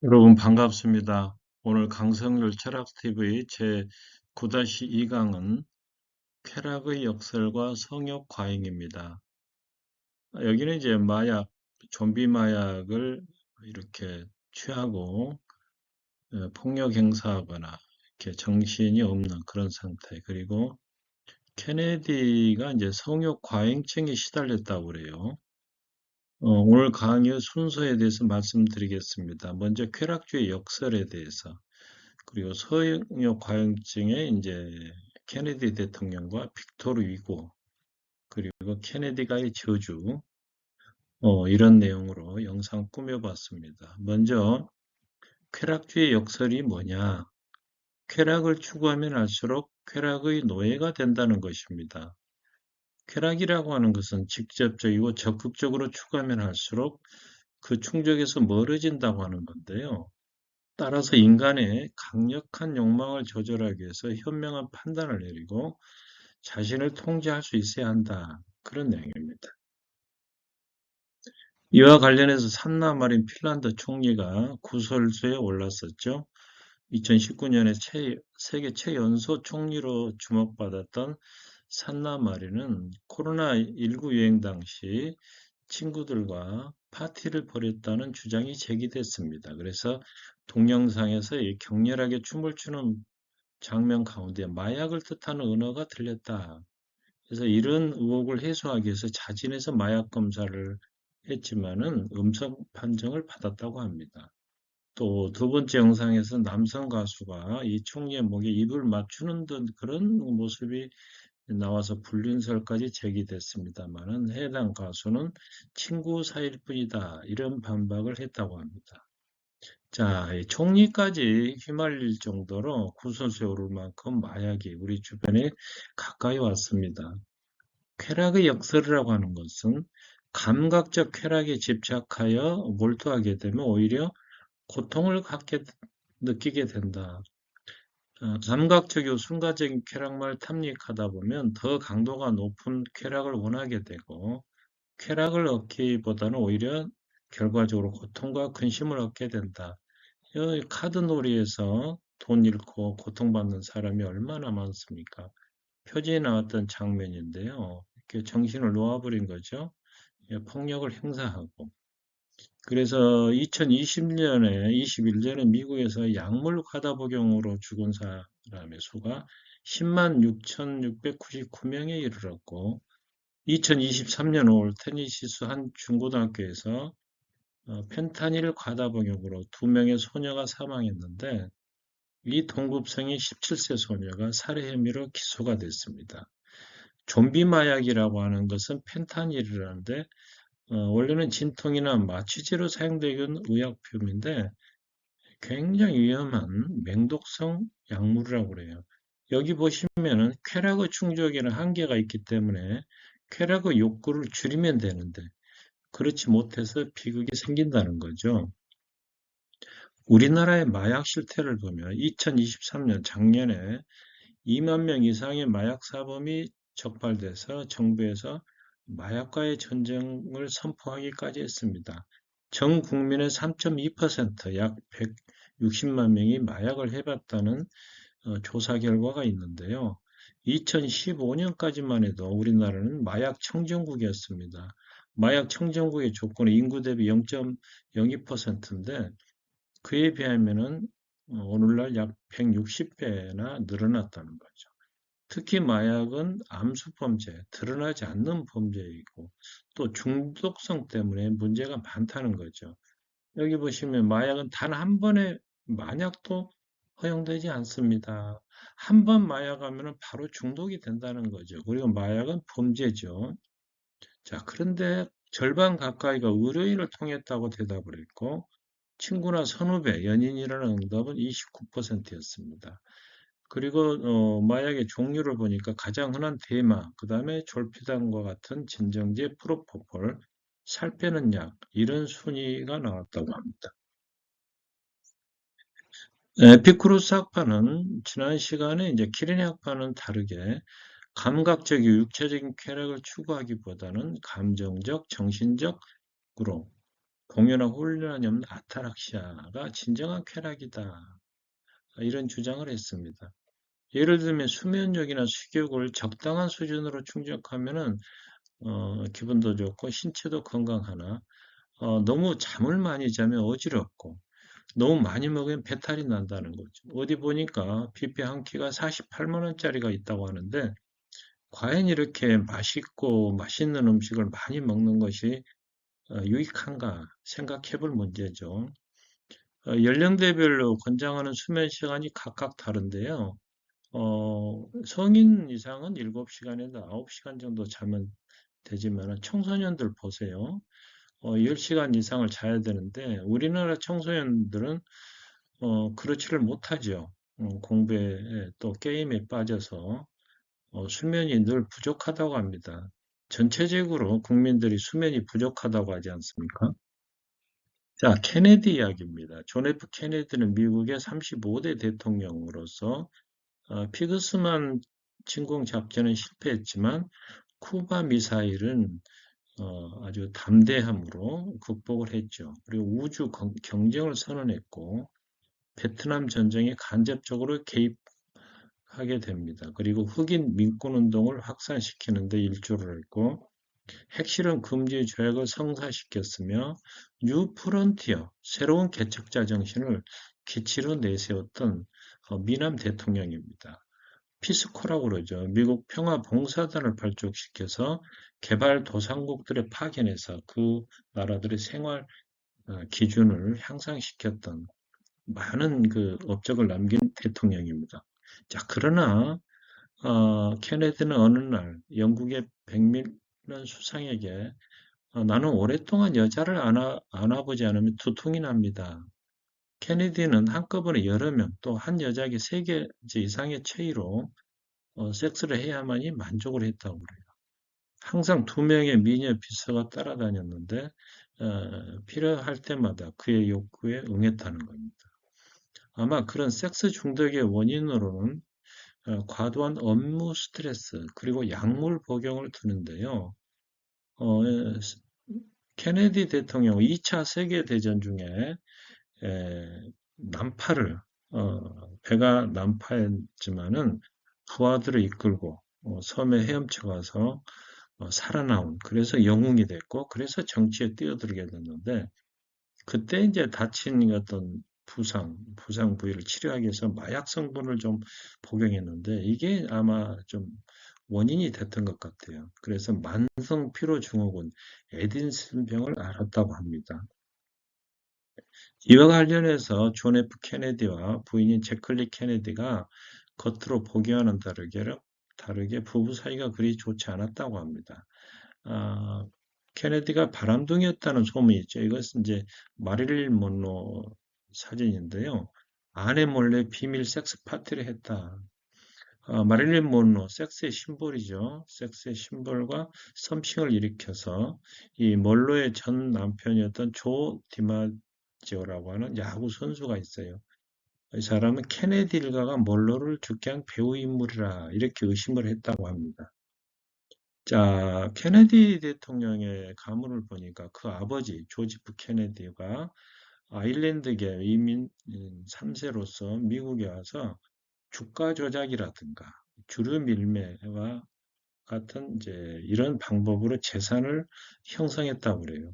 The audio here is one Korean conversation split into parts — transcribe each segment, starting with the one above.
여러분 반갑습니다. 오늘 강성률 철학TV 제 9-2강은 쾌락의 역설과 성욕 과잉입니다. 여기는 이제 마약, 좀비 마약을 이렇게 취하고 폭력 행사하거나 이렇게 정신이 없는 그런 상태. 그리고 케네디가 이제 성욕 과잉증에 시달렸다고 그래요. 오늘 강의 순서에 대해서 말씀드리겠습니다. 먼저 쾌락주의 역설에 대해서. 그리고 서영역 과잉증에 이제 케네디 대통령과 빅토르 위고 그리고 케네디가의 저주 이런 내용으로 영상 꾸며봤습니다. 먼저 쾌락주의 역설이 뭐냐? 쾌락을 추구하면 할수록 쾌락의 노예가 된다는 것입니다. 쾌락이라고 하는 것은 직접적이고 적극적으로 추구하면 할수록 그 충족에서 멀어진다고 하는 건데요. 따라서 인간의 강력한 욕망을 조절하기 위해서 현명한 판단을 내리고 자신을 통제할 수 있어야 한다. 그런 내용입니다. 이와 관련해서 산나 마린 핀란드 총리가 구설수에 올랐었죠. 2019년에 세계 최연소 총리로 주목받았던 산나 마린은 코로나19 유행 당시 친구들과 파티를 벌였다는 주장이 제기됐습니다. 그래서 동영상에서 격렬하게 춤을 추는 장면 가운데 마약을 뜻하는 언어가 들렸다. 그래서 이런 의혹을 해소하기 위해서 자진해서 마약 검사를 했지만은 음성 판정을 받았다고 합니다. 또 두 번째 영상에서 남성 가수가 이 총리의 목에 입을 맞추는 듯 그런 모습이 나와서 불륜설까지 제기됐습니다만은 해당 가수는 친구 사이일 뿐이다 이런 반박을 했다고 합니다. 자, 총리까지 휘말릴 정도로 구설수에 오를 만큼 마약이 우리 주변에 가까이 왔습니다. 쾌락의 역설이라고 하는 것은 감각적 쾌락에 집착하여 몰두하게 되면 오히려 고통을 느끼게 된다. 감각적이고 순간적인 쾌락만 탐닉하다 보면 더 강도가 높은 쾌락을 원하게 되고 쾌락을 얻기보다는 오히려 결과적으로 고통과 근심을 얻게 된다. 카드놀이에서 돈 잃고 고통받는 사람이 얼마나 많습니까? 표지에 나왔던 장면인데요. 이렇게 정신을 놓아버린 거죠. 폭력을 행사하고. 그래서 2020년에, 21년에 미국에서 약물 과다 복용으로 죽은 사람의 수가 10만 6,699명에 이르렀고, 2023년 5월 테니시스 한 중고등학교에서 펜타닐 과다 복용으로 2명의 소녀가 사망했는데, 이 동급생이 17세 소녀가 살해 혐의로 기소가 됐습니다. 좀비 마약이라고 하는 것은 펜타닐이라는데 원래는 진통이나 마취제로 사용되는 의약품인데 굉장히 위험한 맹독성 약물이라고 그래요. 여기 보시면은 쾌락의 충족에는 한계가 있기 때문에 쾌락의 욕구를 줄이면 되는데 그렇지 못해서 비극이 생긴다는 거죠. 우리나라의 마약 실태를 보면 2023년 작년에 2만 명 이상의 마약 사범이 적발돼서 정부에서 마약과의 전쟁을 선포하기까지 했습니다. 전 국민의 3.2%, 약 160만 명이 마약을 해봤다는 조사 결과가 있는데요. 2015년까지만 해도 우리나라는 마약 청정국이었습니다. 마약 청정국의 조건은 인구 대비 0.02%인데 그에 비하면은 오늘날 약 160배나 늘어났다는 거죠. 특히 마약은 암수범죄, 드러나지 않는 범죄이고 또 중독성 때문에 문제가 많다는 거죠. 여기 보시면 마약은 단 한 번의 만약도 허용되지 않습니다. 한 번 마약하면 바로 중독이 된다는 거죠. 그리고 마약은 범죄죠. 자, 그런데 절반 가까이가 의료인을 통했다고 대답을 했고 친구나 선후배, 연인이라는 응답은 29%였습니다. 그리고 마약의 종류를 보니까 가장 흔한 대마, 그 다음에 졸피단과 같은 진정제, 프로포폴, 살 빼는 약 이런 순위가 나왔다고 합니다. 에피쿠로스 학파는 지난 시간에 이제 키리네 학파는 다르게 감각적이고 육체적인 쾌락을 추구하기보다는 감정적, 정신적으로 공연하고 훈련이 없는 아타락시아가 진정한 쾌락이다. 이런 주장을 했습니다. 예를 들면 수면력이나 식욕을 적당한 수준으로 충족하면은 기분도 좋고 신체도 건강하나 너무 잠을 많이 자면 어지럽고 너무 많이 먹으면 배탈이 난다는 거죠. 어디 보니까 뷔페 한 끼가 48만 원짜리가 있다고 하는데 과연 이렇게 맛있고 맛있는 음식을 많이 먹는 것이 유익한가 생각해 볼 문제죠. 연령대별로 권장하는 수면 시간이 각각 다른데요. 성인 이상은 7시간에서 9시간 정도 자면 되지만 청소년들 보세요. 10시간 이상을 자야 되는데 우리나라 청소년들은 그렇지를 못하죠. 공부에 또 게임에 빠져서 수면이 늘 부족하다고 합니다. 전체적으로 국민들이 수면이 부족하다고 하지 않습니까? 자, 케네디 이야기입니다. 존 F 케네디는 미국의 35대 대통령으로서 피그스만 진공 작전은 실패했지만 쿠바 미사일은 아주 담대함으로 극복을 했죠. 그리고 우주 경쟁을 선언했고 베트남 전쟁에 간접적으로 개입하게 됩니다. 그리고 흑인 민권 운동을 확산시키는 데 일조를 했고 핵실험 금지 조약을 성사시켰으며 뉴 프론티어, 새로운 개척자 정신을 기치로 내세웠던 미남 대통령입니다. 피스코라고 그러죠. 미국 평화봉사단을 발족시켜서 개발도상국들에 파견해서 그 나라들의 생활 기준을 향상시켰던 많은 그 업적을 남긴 대통령입니다. 자, 그러나 케네디는 어느 날 영국의 백밀런 수상에게 나는 오랫동안 여자를 안아보지 않으면 두통이 납니다. 케네디는 한꺼번에 여러 명, 또 한 여자에게 3개 이상의 체위로 섹스를 해야만이 만족을 했다고 그래요. 항상 2명의 미녀 비서가 따라다녔는데 필요할 때마다 그의 욕구에 응했다는 겁니다. 아마 그런 섹스 중독의 원인으로는 과도한 업무 스트레스 그리고 약물 복용을 두는데요. 어, 케네디 대통령 2차 세계대전 중에 난파를 배가 난파했지만은 부하들을 이끌고 섬에 헤엄쳐 가서 살아나온 그래서 영웅이 됐고 그래서 정치에 뛰어들게 됐는데 그때 이제 다친 어떤 부상 부위를 치료하기 위해서 마약 성분을 좀 복용했는데 이게 아마 좀 원인이 됐던 것 같아요. 그래서 만성 피로 증후군, 에딘슨병을 앓았다고 합니다. 이와 관련해서 존 F 케네디와 부인인 제클리 케네디가 겉으로 보기와는 다르게 부부 사이가 그리 좋지 않았다고 합니다. 아, 케네디가 바람둥이였다는 소문이 있죠. 이것은 이제 마릴린 먼로 사진인데요. 아내 몰래 비밀 섹스 파티를 했다. 마릴린 먼로, 섹스의 심볼이죠. 섹스의 심볼과 썸씽을 일으켜서 이 먼로의 전 남편이었던 조 디마지오라고 하는 야구 선수가 있어요. 이 사람은 케네디 일가가 먼로를 죽게 한 배우 인물이라 이렇게 의심을 했다고 합니다. 자, 케네디 대통령의 가문을 보니까 그 아버지 조지프 케네디가 아일랜드계 이민 3세로서 미국에 와서 주가 조작이라든가 주류 밀매와 같은 이제 이런 방법으로 재산을 형성했다고 그래요.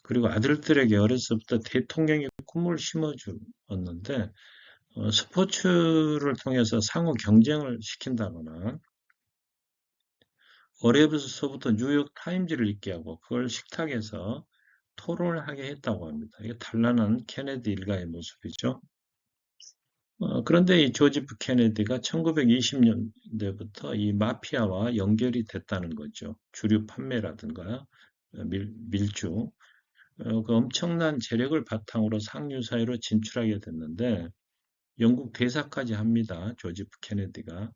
그리고 아들들에게 어렸을 때부터 대통령의 꿈을 심어주었는데 스포츠를 통해서 상호 경쟁을 시킨다거나 어려서부터 뉴욕 타임즈를 읽게 하고 그걸 식탁에서 토론을 하게 했다고 합니다. 이게 단란한 케네디 일가의 모습이죠. 그런데 이 조지프 케네디가 1920년대부터 이 마피아와 연결이 됐다는 거죠. 주류 판매라든가 밀주, 그 엄청난 재력을 바탕으로 상류 사회로 진출하게 됐는데 영국 대사까지 합니다. 조지프 케네디가.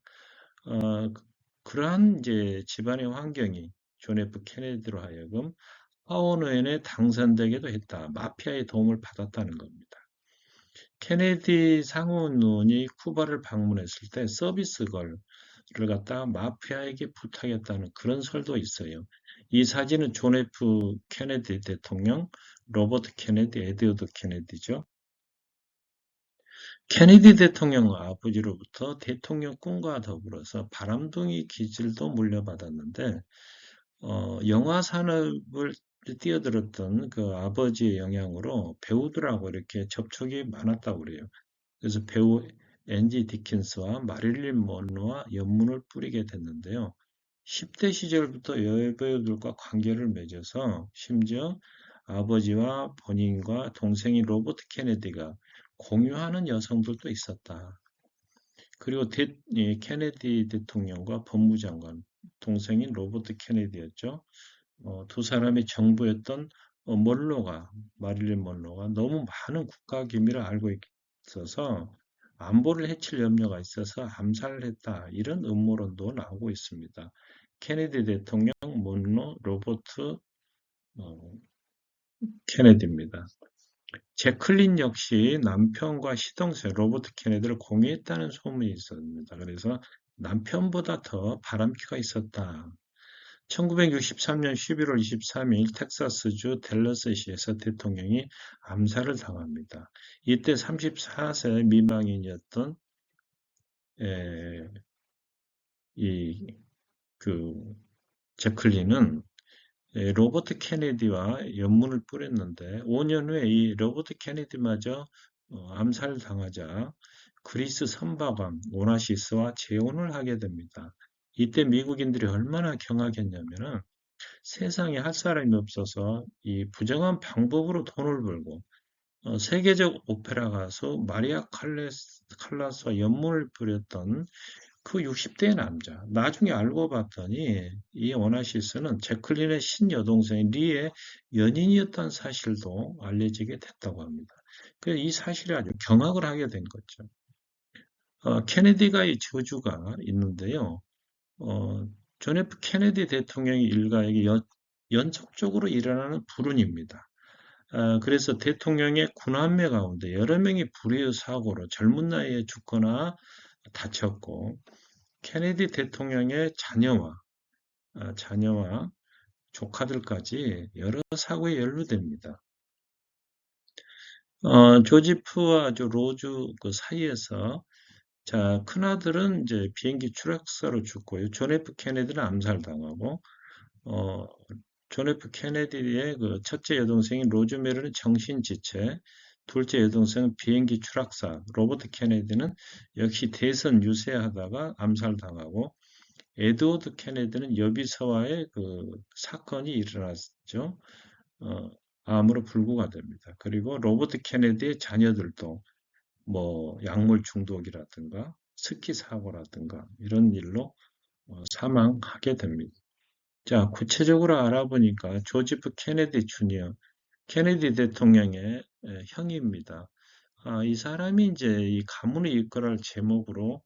그러한 이제 집안의 환경이 존 F 케네디로 하여금 하원 의원에 당선되기도 했다. 마피아의 도움을 받았다는 겁니다. 케네디 상원의원이 쿠바를 방문했을 때 서비스 걸을 갖다가 마피아에게 부탁했다는 그런 설도 있어요. 이 사진은 존 F 케네디 대통령, 로버트 케네디, 에드워드 케네디죠. 케네디 대통령 아버지로부터 대통령 꿈과 더불어서 바람둥이 기질도 물려받았는데, 영화 산업을 뛰어들었던 그 아버지의 영향으로 배우들하고 이렇게 접촉이 많았다고 그래요. 그래서 배우 앤지 디킨스와 마릴린 먼로와 연문을 뿌리게 됐는데요. 10대 시절부터 여배우들과 관계를 맺어서 심지어 아버지와 본인과 동생인 로버트 케네디가 공유하는 여성들도 있었다. 그리고 케네디 대통령과 법무장관, 동생인 로버트 케네디였죠. 두 사람이 정부였던 마릴린 먼로가 너무 많은 국가 기밀을 알고 있어서 안보를 해칠 염려가 있어서 암살을 했다. 이런 음모론도 나오고 있습니다. 케네디 대통령, 먼로, 로버트 어, 케네디입니다. 제클린 역시 남편과 시동생 로버트 케네디를 공유했다는 소문이 있었습니다. 그래서 남편보다 더 바람기가 있었다. 1963년 11월 23일 텍사스주 댈러스시에서 대통령이 암살을 당합니다. 이때 34세 미망인이었던 이 그 제클린은 로버트 케네디와 연문을 뿌렸는데 5년 후에 이 로버트 케네디마저 암살당하자 그리스 선박왕 오나시스와 재혼을 하게 됩니다. 이때 미국인들이 얼마나 경악했냐면은 세상에 할 사람이 없어서 이 부정한 방법으로 돈을 벌고 세계적 오페라 가수 마리아 칼라스와 연문을 부렸던 그 60대의 남자. 나중에 알고 봤더니 이 오나시스는 제클린의 신여동생 리의 연인이었다는 사실도 알려지게 됐다고 합니다. 그래서 이 사실에 아주 경악을 하게 된 거죠. 케네디가의 저주가 있는데요. 어, 존 F 케네디 대통령의 일가에게 연속적으로 일어나는 불운입니다. 그래서 대통령의 군함매 가운데 여러 명이 불의의 사고로 젊은 나이에 죽거나 다쳤고, 케네디 대통령의 자녀와 조카들까지 여러 사고에 연루됩니다. 조지프와 로즈 그 사이에서 자, 큰아들은 이제 비행기 추락사로 죽고요. 존 F 케네디는 암살당하고, 어, 존 F 케네디의 그 첫째 여동생인 로즈메리는 정신지체, 둘째 여동생은 비행기 추락사, 로버트 케네디는 역시 대선 유세하다가 암살당하고, 에드워드 케네디는 여비서와의 그 사건이 일어났죠. 어, 암으로 불구가 됩니다. 그리고 로버트 케네디의 자녀들도 뭐 약물 중독이라든가 스키 사고라든가 이런 일로 사망하게 됩니다. 자, 구체적으로 알아보니까 조지프 케네디 주니어, 케네디 대통령의 형입니다. 이 사람이 이제 이 가문의 일가를 제목으로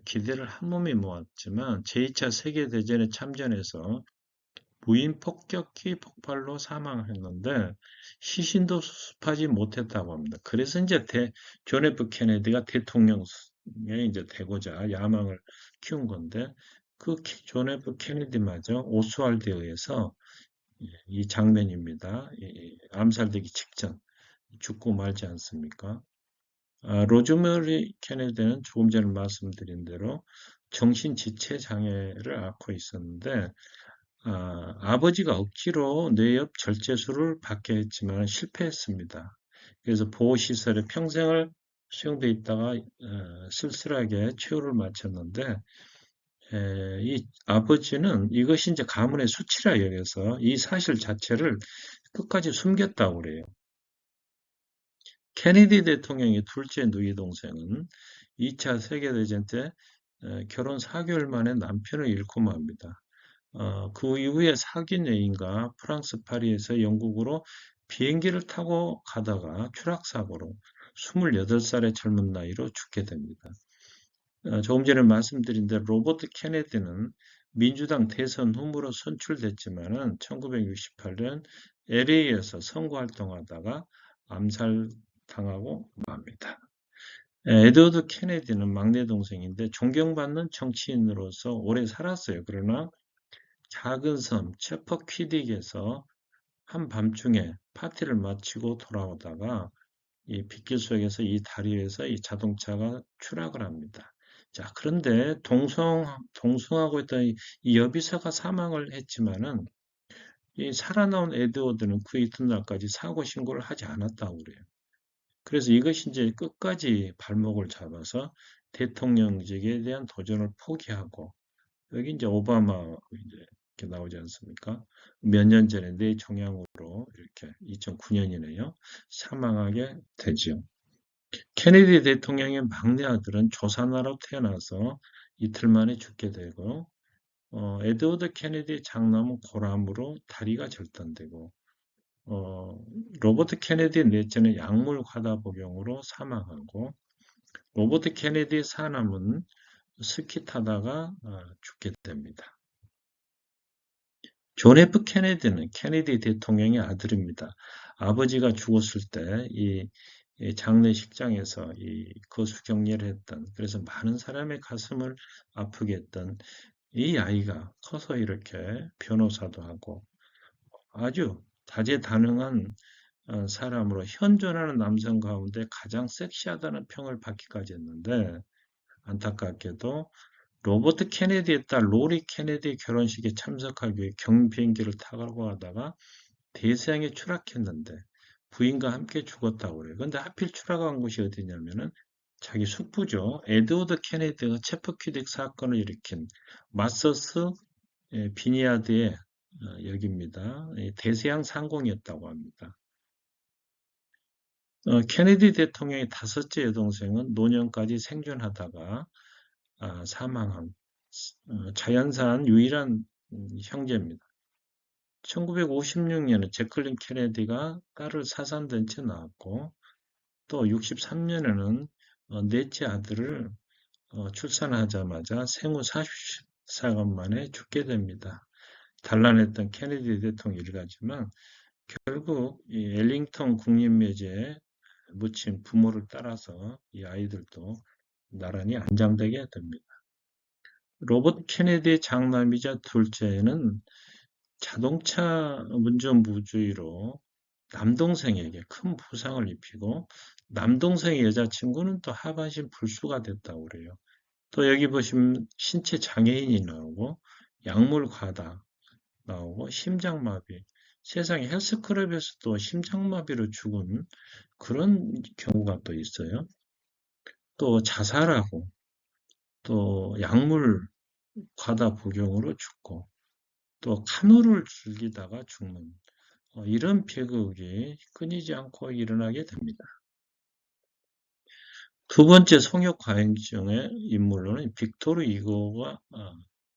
기대를 한 몸에 모았지만 제2차 세계대전에 참전해서 무인 폭격기 폭발로 사망했는데 시신도 수습하지 못했다고 합니다. 그래서 이제 존 F 케네디가 대통령에 이제 되고자 야망을 키운 건데 그 존 F 케네디마저 오스왈드에 의해서 이 장면입니다. 암살되기 직전 죽고 말지 않습니까? 로즈메리 케네디는 조금 전에 말씀드린 대로 정신지체 장애를 앓고 있었는데 아버지가 억지로 뇌엽 절제술을 받게 했지만 실패했습니다. 그래서 보호시설에 평생을 수용돼 있다가 쓸쓸하게 최후를 마쳤는데 이 아버지는 이것이 이제 가문의 수치라 여겨서 이 사실 자체를 끝까지 숨겼다고 그래요. 케네디 대통령의 둘째 누이 동생은 2차 세계대전 때 결혼 4개월 만에 남편을 잃고 맙니다. 그 이후에 사귄 애인과 프랑스 파리에서 영국으로 비행기를 타고 가다가 추락사고로 28살의 젊은 나이로 죽게 됩니다. 조금 전에 말씀드린 대로 로버트 케네디는 민주당 대선 후보로 선출됐지만은 1968년 LA에서 선거활동하다가 암살당하고 맙니다. 에드워드 케네디는 막내 동생인데 존경받는 정치인으로서 오래 살았어요. 그러나 작은 섬 체퍼퀴딕에서 한밤중에 파티를 마치고 돌아오다가 이 빗길 속에서 이 다리에서 이 자동차가 추락을 합니다. 자, 그런데 동승하고 있던 이 여비서가 사망을 했지만은 이 살아나온 에드워드는 그 이튿날까지 사고 신고를 하지 않았다고 그래요. 그래서 이것이 이제 끝까지 발목을 잡아서 대통령직에 대한 도전을 포기하고 여기 이제 오바마 이제 이렇게 나오지 않습니까? 몇 년 전에 뇌 종양으로 이렇게 2009년이네요. 사망하게 되죠. 케네디 대통령의 막내 아들은 조산아로 태어나서 이틀 만에 죽게 되고, 에드워드 케네디의 장남은 고람으로 다리가 절단되고, 어, 로버트 케네디 넷째는 약물 과다 복용으로 사망하고, 로버트 케네디의 사남은 스키 타다가 죽게 됩니다. 존 F 케네디는 케네디 대통령의 아들입니다. 아버지가 죽었을 때 이 장례식장에서 이 거수 경례를 했던, 그래서 많은 사람의 가슴을 아프게 했던 이 아이가 커서 이렇게 변호사도 하고 아주 다재다능한 사람으로 현존하는 남성 가운데 가장 섹시하다는 평을 받기까지 했는데 안타깝게도 로버트 케네디의 딸 로리 케네디 결혼식에 참석하기 위해 경비행기를 타고 가다가 대서양에 추락했는데 부인과 함께 죽었다고 그래요. 근데 하필 추락한 곳이 어디냐면은 자기 숙부죠. 에드워드 케네디가 체퍼퀴딕 사건을 일으킨 마서스 비니아드의 여기입니다. 대서양 상공이었다고 합니다. 케네디 대통령의 다섯째 여동생은 노년까지 생존하다가 사망한 자연사한 유일한 형제입니다. 1956년에 제클린 케네디가 딸을 사산된 채 낳았고 또 63년에는 넷째 아들을 출산하자마자 생후 44간 만에 죽게 됩니다. 단란했던 케네디 대통령 일가지만 결국 이 엘링턴 국립묘지에 묻힌 부모를 따라서 이 아이들도 나란히 안장되게 됩니다. 로버트 케네디의 장남이자 둘째는 자동차 운전부주의로 남동생에게 큰 부상을 입히고 남동생의 여자친구는 또 하반신 불수가 됐다고 그래요. 또 여기 보시면 신체 장애인이 나오고 약물 과다 나오고 심장마비. 세상에 헬스클럽에서도 심장마비로 죽은 그런 경우가 또 있어요. 또 자살하고 또 약물 과다 복용으로 죽고 또 카누를 즐기다가 죽는 이런 비극이 끊이지 않고 일어나게 됩니다. 두 번째 성역 과잉증의 인물로는 빅토르 이고가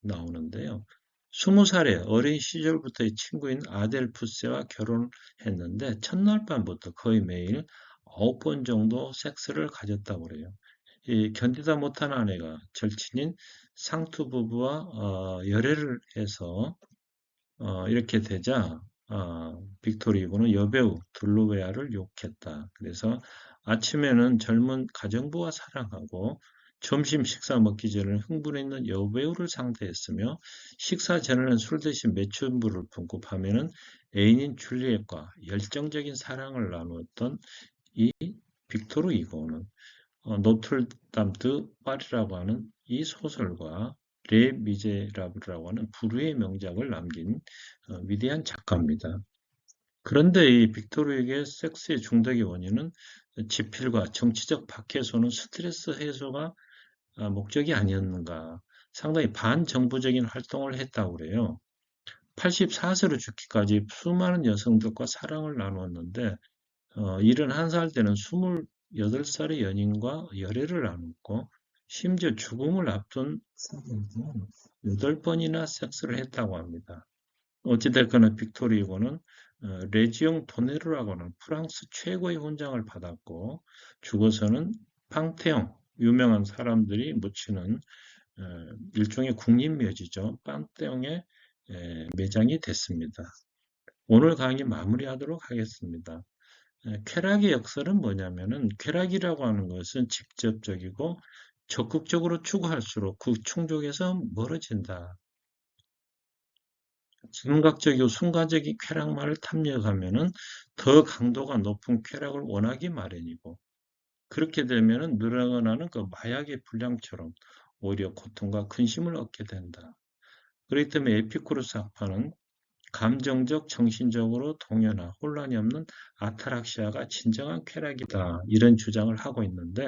나오는데요. 20살에 어린 시절부터의 친구인 아델 푸세와 결혼했는데 첫날 밤부터 거의 매일 9번 정도 섹스를 가졌다고 그래요. 이 견디다 못한 아내가 절친인 상투 부부와 열애를 해서 이렇게 되자 빅토리고는 여배우 둘루웨아를 욕했다. 그래서 아침에는 젊은 가정부와 사랑하고 점심 식사 먹기 전에는 흥분해 있는 여배우를 상대했으며 식사 전에는 술 대신 매춘부를 품고 밤에는 애인인 줄리엣과 열정적인 사랑을 나누었던 이 빅토르 이고는 노틀담 드 파리라고 하는 이 소설과 레 미제라블이라고 하는 불후의 명작을 남긴 위대한 작가입니다. 그런데 이 빅토르에게 섹스의 중독의 원인은 지필과 정치적 박해소는 스트레스 해소가 목적이 아니었는가. 상당히 반정부적인 활동을 했다고 그래요. 84세로 죽기까지 수많은 여성들과 사랑을 나누었는데 71살 때는 28살의 연인과 열애를 나눴고 심지어 죽음을 앞둔 8번이나 섹스를 했다고 합니다. 어찌됐거나 빅토리고는 레지옹 도네르라고 하는 프랑스 최고의 훈장을 받았고 죽어서는 팡테옹, 유명한 사람들이 묻히는 일종의 국립묘지죠. 팡테옹에 매장이 됐습니다. 오늘 강의 마무리하도록 하겠습니다. 쾌락의 역설은 뭐냐면은 쾌락이라고 하는 것은 직접적이고 적극적으로 추구할수록 그 충족에서 멀어진다. 감각적이고 순간적인 쾌락만을 탐닉하면은 더 강도가 높은 쾌락을 원하기 마련이고, 그렇게 되면은 늘어나는 그 마약의 분량처럼 오히려 고통과 근심을 얻게 된다. 그렇기 때문에 에피쿠로스 학파는 감정적, 정신적으로 동요나 혼란이 없는 아타락시아가 진정한 쾌락이다. 이런 주장을 하고 있는데,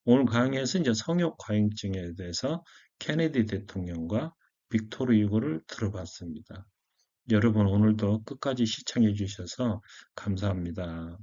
오늘 강의에서 이제 성욕 과잉증에 대해서 케네디 대통령과 빅토르 유고를 들어봤습니다. 여러분 오늘도 끝까지 시청해 주셔서 감사합니다.